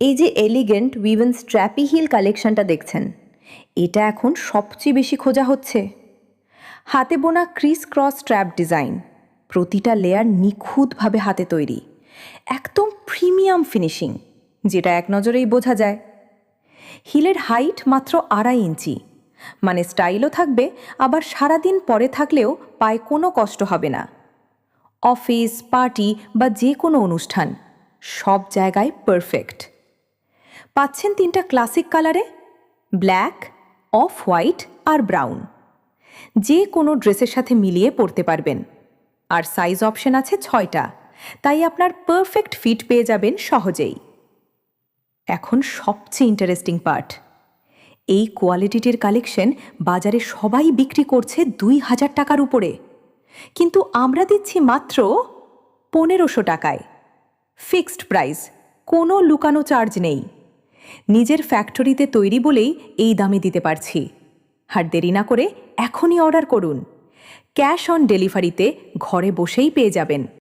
এই যে elegant উইভেন স্ট্র্যাপি hill কালেকশনটা দেখছেন, এটা এখন সবচেয়ে বেশি খোঁজা হচ্ছে। হাতে বোনা ক্রিস ক্রস স্ট্র্যাপ ডিজাইন, প্রতিটা লেয়ার নিখুঁতভাবে হাতে তৈরি, একদম প্রিমিয়াম ফিনিশিং, যেটা এক নজরেই বোঝা যায়। হিলের হাইট মাত্র 2.5 ইঞ্চি, মানে স্টাইলও থাকবে, আবার সারাদিন পরে থাকলেও পায়ে কোনো কষ্ট হবে না। অফিস, পার্টি বা যে কোনো অনুষ্ঠান, সব জায়গায় পারফেক্ট। পাচ্ছেন 3টা ক্লাসিক কালারে, ব্ল্যাক, অফ হোয়াইট আর ব্রাউন। যে কোনো ড্রেসের সাথে মিলিয়ে পরতে পারবেন। আর সাইজ অপশন আছে 6টা, তাই আপনার পারফেক্ট ফিট পেয়ে যাবেন সহজেই। এখন সবচেয়ে ইন্টারেস্টিং পার্ট, এই কোয়ালিটিটির কালেকশন বাজারে সবাই বিক্রি করছে 2000 টাকার উপরে, কিন্তু আমরা দিচ্ছি মাত্র 1500 টাকায়। ফিক্সড প্রাইস, কোনো লুকানো চার্জ নেই। নিজের ফ্যাক্টরিতে তৈরি বলেই এই দামে দিতে পারছি। আর দেরি না করে এখনই অর্ডার করুন। ক্যাশ অন ডেলিভারিতে ঘরে বসেই পেয়ে যাবেন।